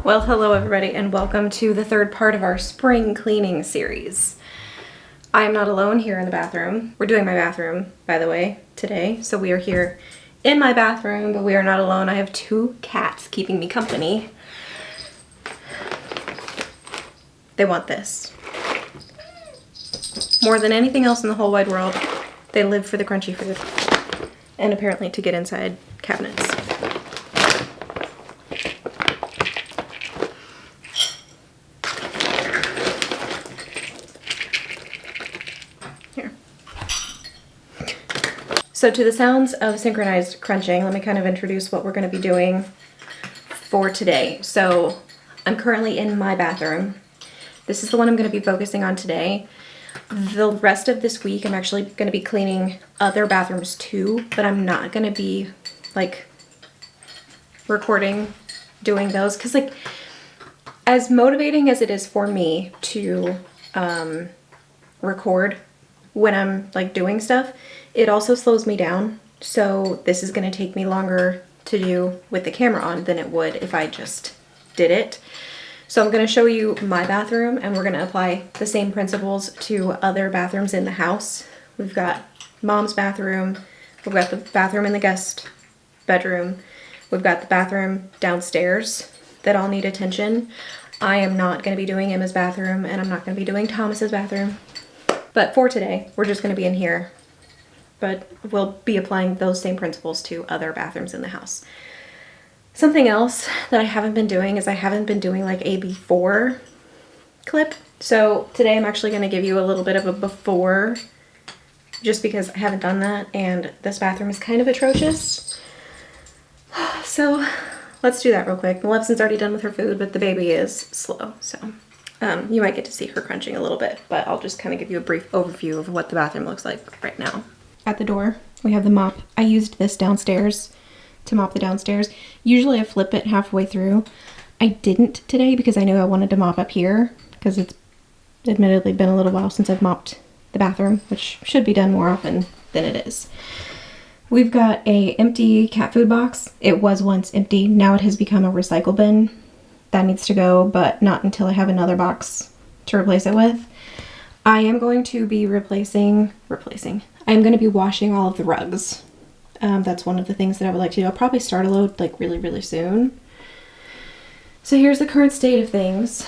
Well, hello everybody and welcome to the third part of our spring cleaning series. I am not alone here in the bathroom. We're doing my bathroom, by the way, today. So we are here in my bathroom, but we are not alone. I have two cats keeping me company. They want this. More than anything else in the whole wide world, they live for the crunchy food. And apparently to get inside cabinets. So to the sounds of synchronized crunching, let me kind of introduce what we're going to be doing for today. So I'm currently in my bathroom. This is the one I'm going to be focusing on today. The rest of this week, I'm actually going to be cleaning other bathrooms too, but I'm not going to be like recording doing those because like as motivating as it is for me to record when I'm like doing stuff, it also slows me down. So this is going to take me longer to do with the camera on than it would if I just did it. So I'm going to show you my bathroom and we're going to apply the same principles to other bathrooms in the house. We've got mom's bathroom, we've got the bathroom in the guest bedroom, we've got the bathroom downstairs that all need attention. I am not going to be doing Emma's bathroom and I'm not going to be doing Thomas's bathroom. But for today, we're just going to be in here. But we'll be applying those same principles to other bathrooms in the house. Something else that I haven't been doing is I haven't been doing like a before clip. So today I'm actually going to give you a little bit of a before just because I haven't done that and this bathroom is kind of atrocious. So let's do that real quick. Maleficent's already done with her food, but the baby is slow. So you might get to see her crunching a little bit, but I'll just kind of give you a brief overview of what the bathroom looks like right now. At the door, we have the mop. I used this downstairs to mop the downstairs. Usually I flip it halfway through. I didn't today because I knew I wanted to mop up here because it's admittedly been a little while since I've mopped the bathroom, which should be done more often than it is. We've got a empty cat food box. It was once empty. Now it has become a recycle bin. That needs to go, but not until I have another box to replace it with. I am going to be I'm going to be washing all of the rugs. That's one of the things that I would like to do. I'll probably start a load like really soon. So here's the current state of things.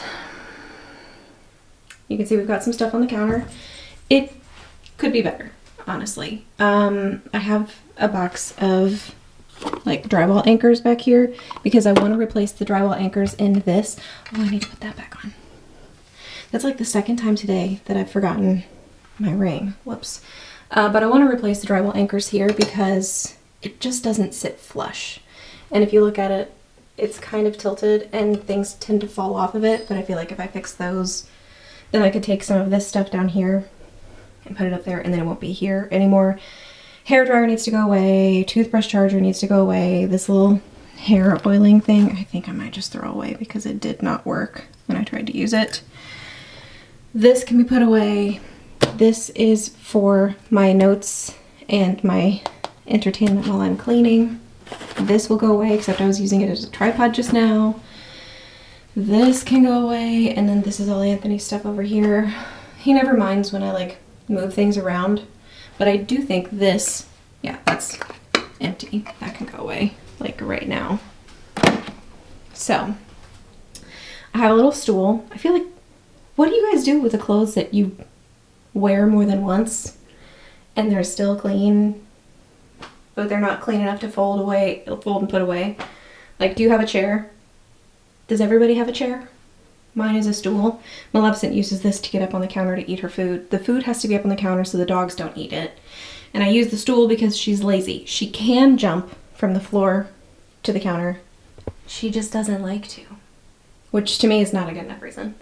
You can see we've got some stuff on the counter. It could be better, honestly. I have a box of like drywall anchors back here because I want to replace the drywall anchors in this. Oh, I need to put that back on. That's like the second time today that I've forgotten my ring. Whoops. But I want to replace the drywall anchors here because it just doesn't sit flush. And if you look at it, it's kind of tilted and things tend to fall off of it. But I feel like if I fix those, then I could take some of this stuff down here and put it up there and then it won't be here anymore. Hair dryer needs to go away. Toothbrush charger needs to go away. This little hair oiling thing, I think I might just throw away because it did not work when I tried to use it. This can be put away. This is for my notes and my entertainment while I'm cleaning. This will go away, except I was using it as a tripod just now. This can go away, and then this is all Anthony's stuff over here. He never minds when I like move things around, but I do think this, yeah, that's empty. That can go away like right now. So I have a little stool. I feel like, what do you guys do with the clothes that you wear more than once and they're still clean, but they're not clean enough to fold and put away? Like, do you have a chair? Does everybody have a chair? Mine is a stool. Maleficent uses this to get up on the counter to eat her food. The food has to be up on the counter so the dogs don't eat it. And I use the stool because she's lazy. She can jump from the floor to the counter. She just doesn't like to, which to me is not a good enough reason.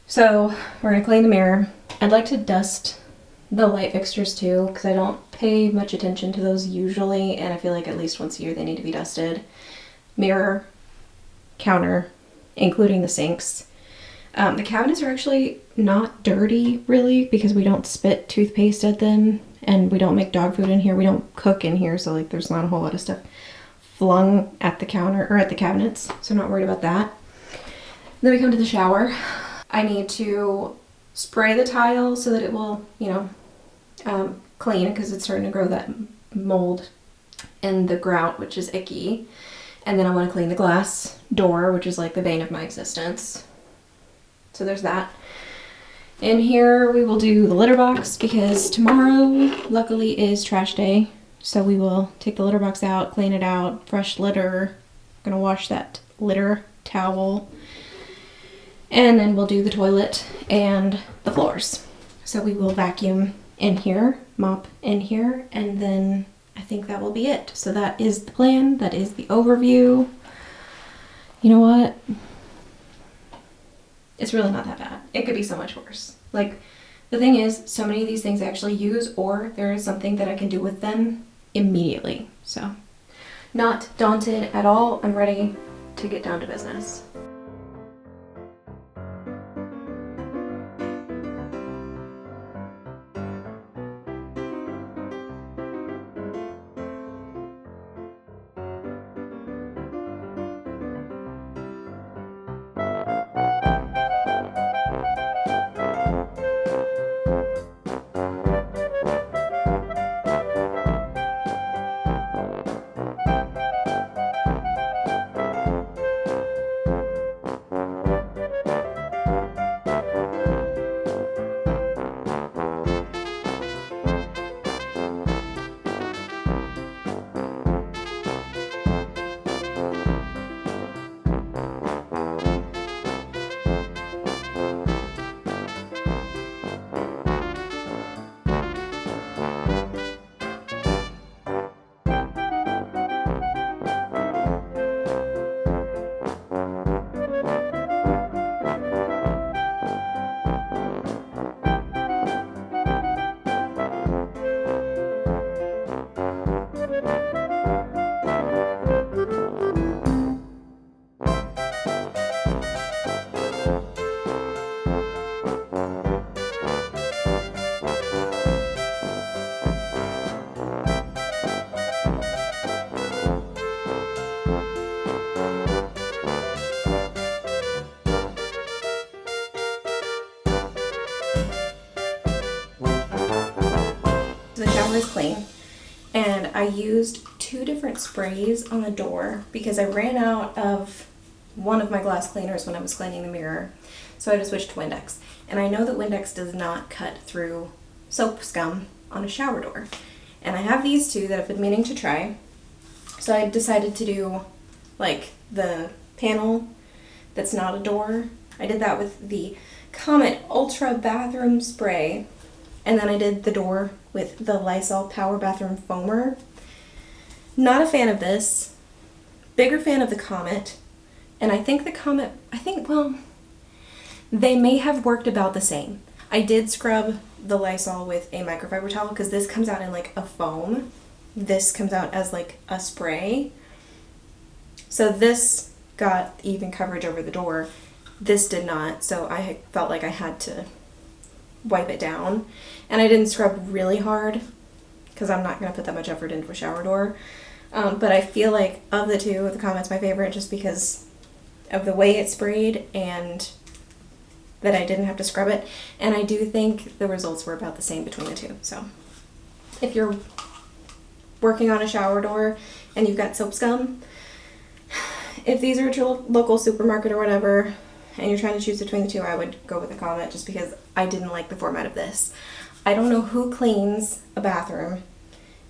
So we're gonna clean the mirror. I'd like to dust the light fixtures too because I don't pay much attention to those usually, and I feel like at least once a year they need to be dusted. Mirror, counter, including the sinks. The cabinets are actually not dirty really because we don't spit toothpaste at them and we don't make dog food in here. We don't cook in here, so like there's not a whole lot of stuff flung at the counter or at the cabinets, so I'm not worried about that. Then we come to the shower. I need to spray the tile so that it will, you know, clean, because it's starting to grow that mold and the grout, which is icky. And then I want to clean the glass door, which is like the bane of my existence. So there's that. In here we will do the litter box, because tomorrow luckily is trash day. So we will take the litter box out, clean it out, fresh litter. I'm gonna wash that litter towel. And then we'll do the toilet and the floors. So we will vacuum in here, mop in here, and then I think that will be it. So that is the plan. That is the overview. You know what? It's really not that bad. It could be so much worse. Like, the thing is, so many of these things I actually use, or there is something that I can do with them immediately. So, not daunted at all. I'm ready to get down to business. The shower is clean, and I used 2 different sprays on the door because I ran out of one of my glass cleaners when I was cleaning the mirror, so I just switched to Windex. And I know that Windex does not cut through soap scum on a shower door, and I have these 2 that I've been meaning to try, so I decided to do like the panel that's not a door. I did that with the Comet Ultra Bathroom Spray, and then I did the door with the Lysol Power Bathroom Foamer. Not a fan of this. Bigger fan of the Comet. And I think the Comet, well, they may have worked about the same. I did scrub the Lysol with a microfiber towel because this comes out in like a foam. This comes out as like a spray. So this got even coverage over the door. This did not, so I felt like I had to wipe it down. And I didn't scrub really hard because I'm not going to put that much effort into a shower door. But I feel like of the 2, the Comet's my favorite just because of the way it sprayed and that I didn't have to scrub it. And I do think the results were about the same between the 2. So if you're working on a shower door and you've got soap scum, if these are at your local supermarket or whatever, and you're trying to choose between the 2, I would go with the Comet just because I didn't like the format of this. I don't know who cleans a bathroom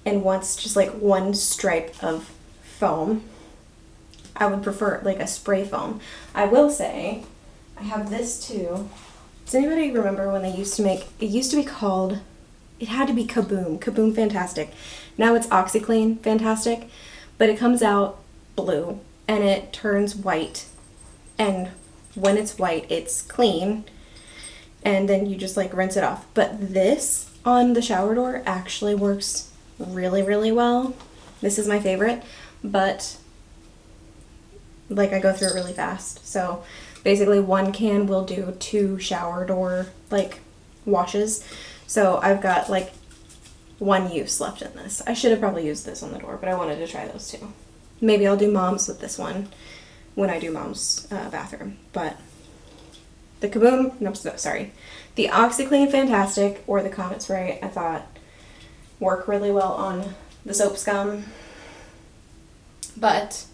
and wants just like one stripe of foam. I would prefer like a spray foam. I will say, I have this too. Does anybody remember when they used to make, it used to be called, it had to be Kaboom, Kaboom Fantastic. Now it's OxyClean Fantastic, but it comes out blue and it turns white, and when it's white, it's clean, and then you just like rinse it off. But this on the shower door actually works really, really well. This is my favorite, but like I go through it really fast. So basically 1 can will do 2 shower door like washes. So I've got like 1 use left in this. I should have probably used this on the door, but I wanted to try those too. Maybe I'll do mom's with this one when I do mom's bathroom. But the Kaboom, no, sorry. The OxiClean Fantastic or the Comet Spray, I thought work really well on the soap scum. But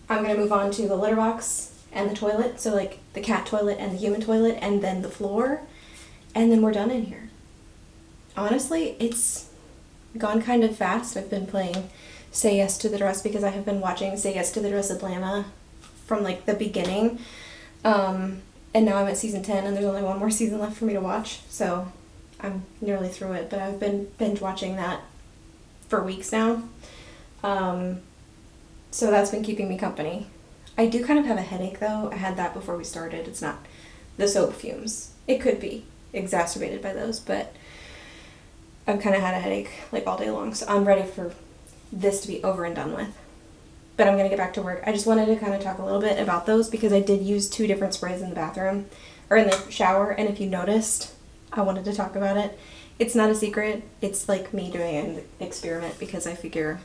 I'm going to move on to the litter box and the toilet. So like the cat toilet and the human toilet and then the floor. And then we're done in here. Honestly, it's gone kind of fast. I've been playing Say Yes to the Dress because I have been watching Say Yes to the Dress Atlanta from like the beginning. And now I'm at season 10 and there's only one more season left for me to watch. So I'm nearly through it, but I've been binge watching that for weeks now. So that's been keeping me company. I do kind of have a headache though. I had that before we started. It's not the soap fumes. It could be exacerbated by those, but I've kind of had a headache like all day long. So I'm ready for this to be over and done with. But I'm going to get back to work. I just wanted to kind of talk a little bit about those because I did use 2 different sprays in the bathroom or in the shower. And if you noticed, I wanted to talk about it. It's not a secret. It's like me doing an experiment because I figure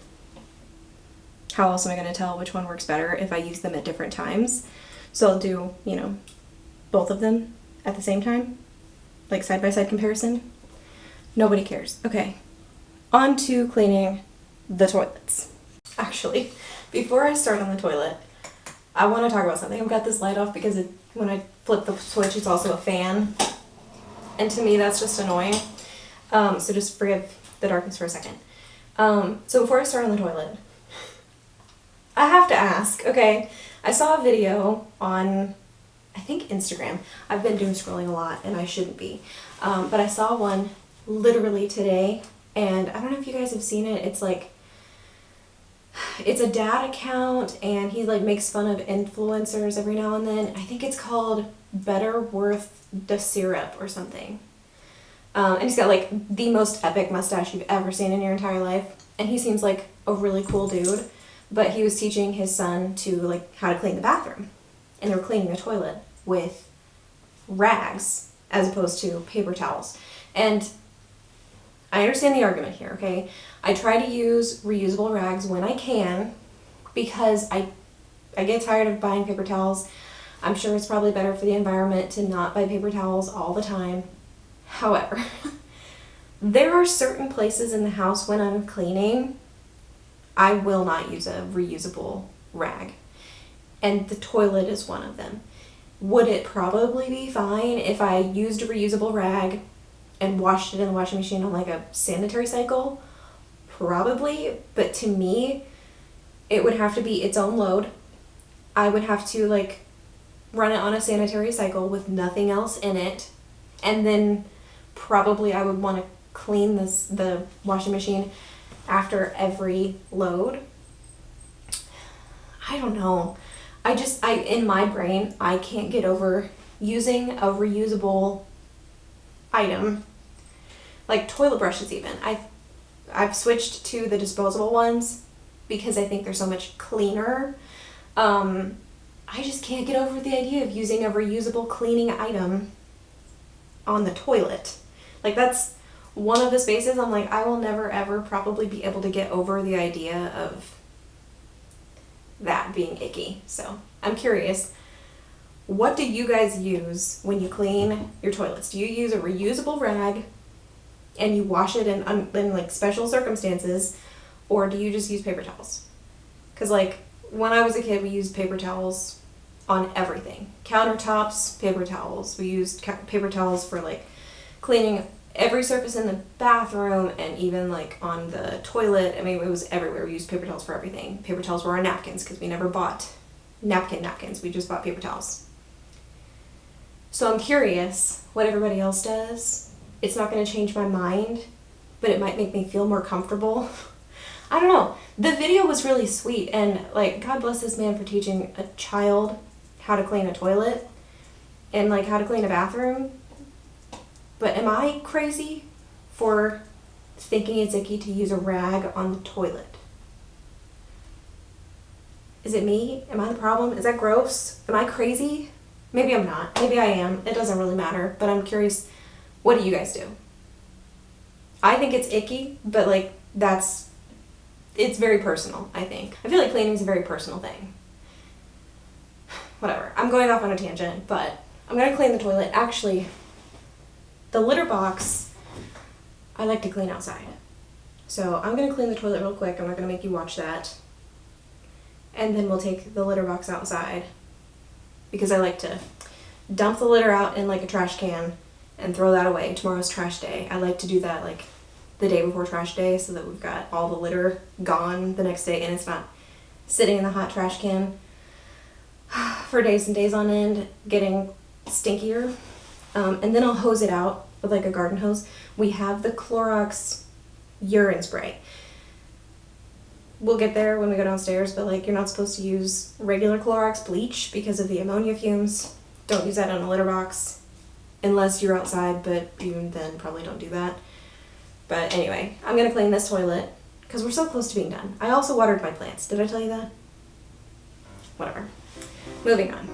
how else am I going to tell which one works better if I use them at different times? So I'll do, you know, both of them at the same time, like side-by-side comparison. Nobody cares. Okay, on to cleaning the toilets. Actually, before I start on the toilet, I want to talk about something. I've got this light off because when I flip the switch, it's also a fan. And to me, that's just annoying. So just forgive the darkness for a second. So before I start on the toilet, I have to ask, okay, I saw a video on, I think Instagram. I've been doom scrolling a lot and I shouldn't be. But I saw one literally today and I don't know if you guys have seen it. It's like, it's a dad account and he like makes fun of influencers every now and then. I think it's called Better Worth the Syrup or something. And he's got like the most epic mustache you've ever seen in your entire life. And he seems like a really cool dude. But he was teaching his son to like how to clean the bathroom. And they were cleaning the toilet with rags as opposed to paper towels. And I understand the argument here, okay? I try to use reusable rags when I can because I get tired of buying paper towels. I'm sure it's probably better for the environment to not buy paper towels all the time. However, there are certain places in the house when I'm cleaning, I will not use a reusable rag. And the toilet is one of them. Would it probably be fine if I used a reusable rag and washed it in the washing machine on like a sanitary cycle? Probably, but to me, it would have to be its own load. I would have to like run it on a sanitary cycle with nothing else in it. And then probably I would want to clean the washing machine after every load. I don't know. In my brain, I can't get over using a reusable item, like toilet brushes even. I've switched to the disposable ones because I think they're so much cleaner. I just can't get over the idea of using a reusable cleaning item on the toilet. Like that's one of the spaces I'm like, I will never ever probably be able to get over the idea of that being icky. So I'm curious, what do you guys use when you clean your toilets? Do you use a reusable rag and you wash it in like special circumstances, or do you just use paper towels? Because like when I was a kid, we used paper towels on everything. Countertops, paper towels. We used paper towels for like cleaning every surface in the bathroom and even like on the toilet. I mean, it was everywhere. We used paper towels for everything. Paper towels were our napkins because we never bought napkins. We just bought paper towels. So I'm curious what everybody else does. It's not going to change my mind, but it might make me feel more comfortable. I don't know. The video was really sweet and like, God bless this man for teaching a child how to clean a toilet and like how to clean a bathroom. But am I crazy for thinking it's icky to use a rag on the toilet? Is it me? Am I the problem? Is that gross? Am I crazy? Maybe I'm not. Maybe I am. It doesn't really matter. But I'm curious, what do you guys do? I think it's icky, but like that's it's very personal, I think. I feel like cleaning is a very personal thing. Whatever. I'm going off on a tangent, but I'm going to clean the toilet. Actually, the litter box, I like to clean outside. So I'm going to clean the toilet real quick. I'm not going to make you watch that. And then we'll take the litter box outside because I like to dump the litter out in like a trash can and throw that away. Tomorrow's trash day. I like to do that like the day before trash day so that we've got all the litter gone the next day and it's not sitting in the hot trash can for days and days on end, getting stinkier. And then I'll hose it out with like a garden hose. We have the Clorox urine spray. We'll get there when we go downstairs, but like you're not supposed to use regular Clorox bleach because of the ammonia fumes. Don't use that on a litter box unless you're outside, but even then probably don't do that. But anyway, I'm gonna clean this toilet because we're so close to being done. I also watered my plants. Did I tell you that? Whatever. Moving on.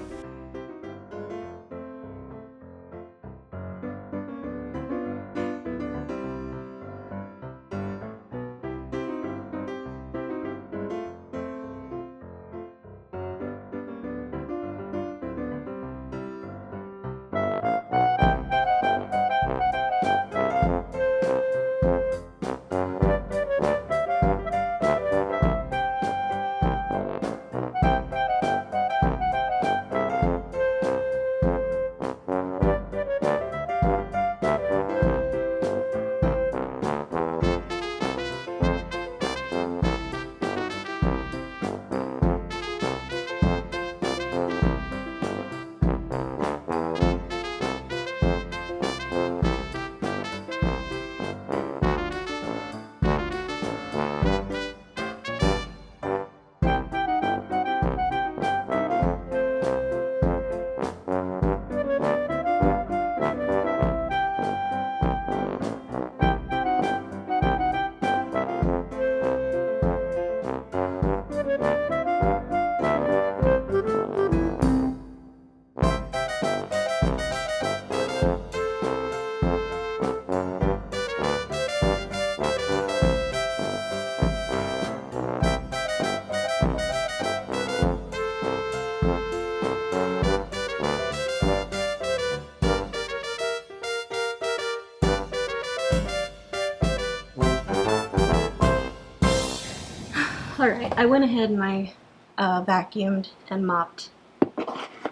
Alright, I went ahead and I vacuumed and mopped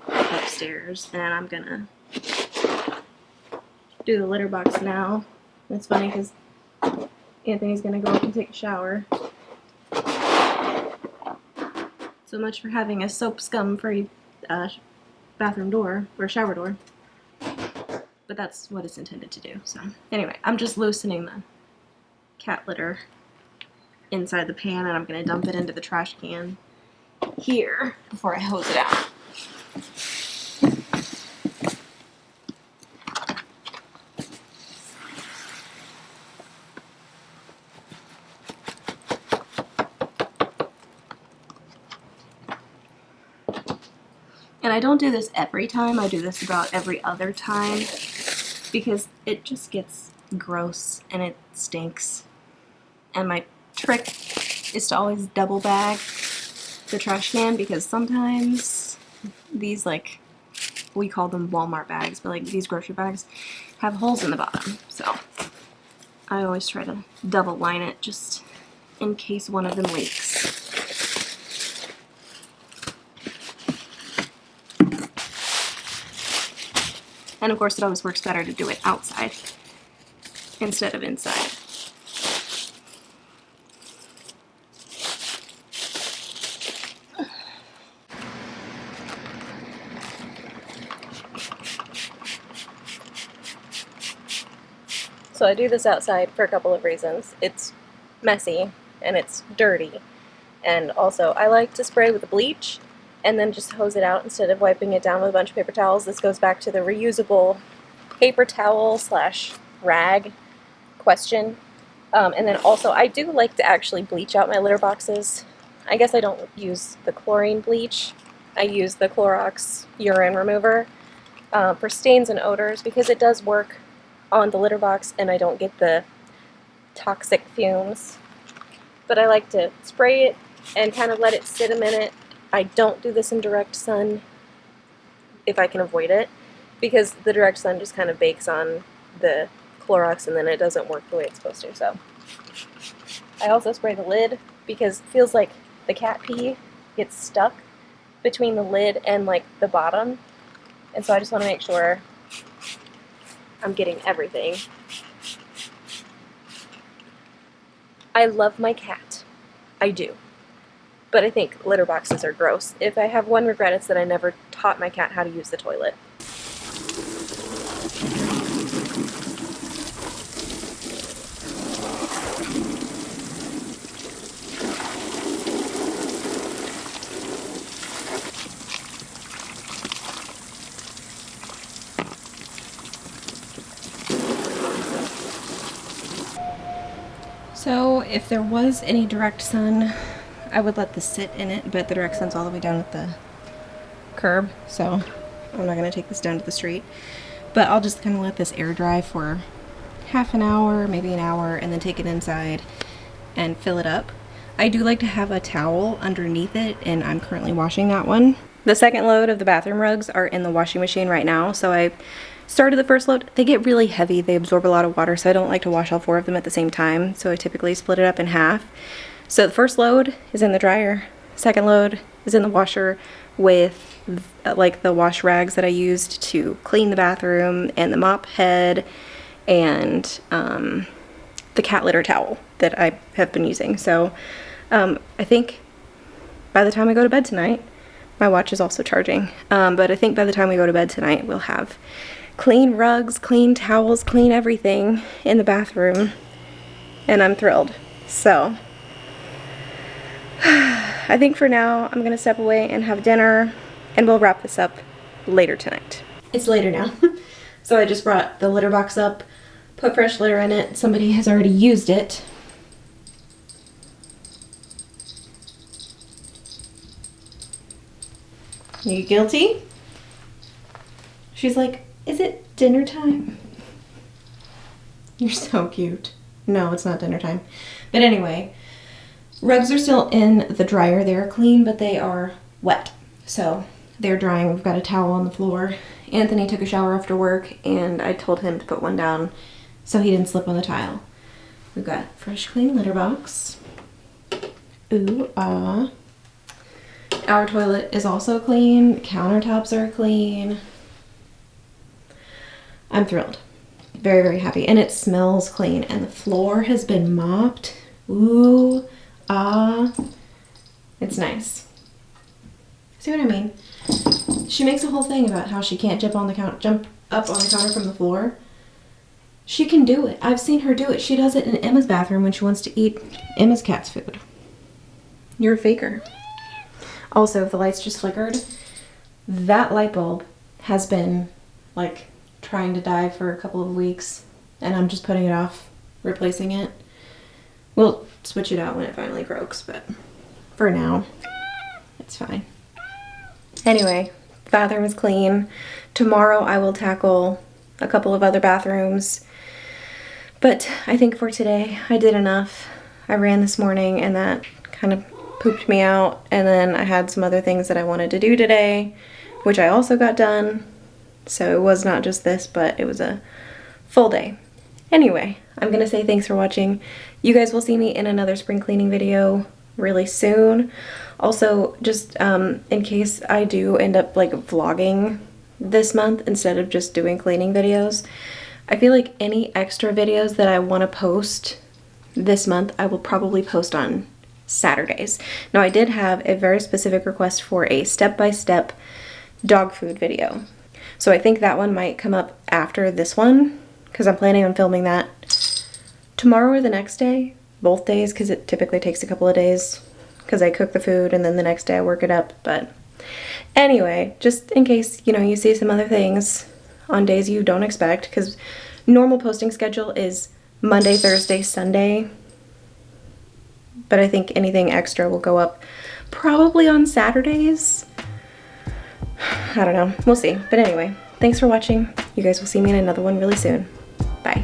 upstairs, and I'm gonna do the litter box now. It's funny because Anthony's gonna go up and take a shower. So much for having a soap scum-free bathroom door, or shower door. But that's what it's intended to do, so. Anyway, I'm just loosening the cat litter inside the pan, and I'm going to dump it into the trash can here before I hose it out. And I don't do this every time, I do this about every other time because it just gets gross and it stinks. And my trick is to always double bag the trash can because sometimes these, like, we call them Walmart bags, but like these grocery bags have holes in the bottom. So I always try to double line it just in case one of them leaks. And of course it always works better to do it outside instead of inside. So I do this outside for a couple of reasons. It's messy and it's dirty, and also I like to spray with bleach and then just hose it out instead of wiping it down with a bunch of paper towels. This goes back to the reusable paper towel / rag question. And then also I do like to actually bleach out my litter boxes. I guess I don't use the chlorine bleach. I use the Clorox urine remover for stains and odors because it does work on the litter box and I don't get the toxic fumes. but I like to spray it and kind of let it sit a minute. I don't do this in direct sun if I can avoid it, because the direct sun just kind of bakes on the Clorox and then it doesn't work the way it's supposed to. So I also spray the lid because it feels like the cat pee gets stuck between the lid and like the bottom, and so I just want to make sure I'm getting everything. I love my cat. I do. But I think litter boxes are gross. If I have one regret, it's that I never taught my cat how to use the toilet. So if there was any direct sun, I would let this sit in it, but the direct sun's all the way down at the curb, so I'm not going to take this down to the street. But I'll just kind of let this air dry for half an hour, maybe an hour, and then take it inside and fill it up. I do like to have a towel underneath it, and I'm currently washing that one. The second load of the bathroom rugs are in the washing machine right now, so I started the first load. They get really heavy, they absorb a lot of water, so I don't like to wash all 4 of them at the same time, so I typically split it up in half. So the first load is in the dryer, second load is in the washer with like the wash rags that I used to clean the bathroom, and the mop head, and the cat litter towel that I have been using. So I think by the time I go to bed tonight, my watch is also charging, but I think by the time we go to bed tonight, we'll have clean rugs, clean towels, clean everything in the bathroom, and I'm thrilled. So I think for now I'm gonna step away and have dinner, and we'll wrap this up later tonight. It's later now. So I just brought the litter box up, put fresh litter in it. Somebody has already used it. You guilty? She's like, is it dinner time? You're so cute. No, it's not dinner time. But anyway, rugs are still in the dryer. They are clean, but they are wet. So they're drying. We've got a towel on the floor. Anthony took a shower after work, and I told him to put one down so he didn't slip on the tile. We've got fresh, clean litter box. Ooh, ah. Our toilet is also clean. Countertops are clean. I'm thrilled. Very, very happy. And it smells clean. And the floor has been mopped. Ooh, ah. It's nice. See what I mean? She makes a whole thing about how she can't jump up on the counter from the floor. She can do it. I've seen her do it. She does it in Emma's bathroom when she wants to eat Emma's cat's food. You're a faker. Also, if the lights just flickered, that light bulb has been like trying to die for a couple of weeks, and I'm just putting it off, replacing it. We'll switch it out when it finally croaks, but for now, it's fine. Anyway, the bathroom is clean. Tomorrow I will tackle a couple of other bathrooms, but I think for today I did enough. I ran this morning and that kind of pooped me out, and then I had some other things that I wanted to do today, which I also got done. So it was not just this, but it was a full day. Anyway, I'm gonna say thanks for watching. You guys will see me in another spring cleaning video really soon. Also, just in case I do end up like vlogging this month instead of just doing cleaning videos, I feel like any extra videos that I want to post this month, I will probably post on Saturdays. Now, I did have a very specific request for a step-by-step dog food video. So I think that one might come up after this one, because I'm planning on filming that tomorrow or the next day. Both days, because it typically takes a couple of days, because I cook the food and then the next day I work it up. But anyway, just in case, you know, you see some other things on days you don't expect, because normal posting schedule is Monday, Thursday, Sunday. But I think anything extra will go up probably on Saturdays. I don't know. We'll see. But anyway, thanks for watching. You guys will see me in another one really soon. Bye.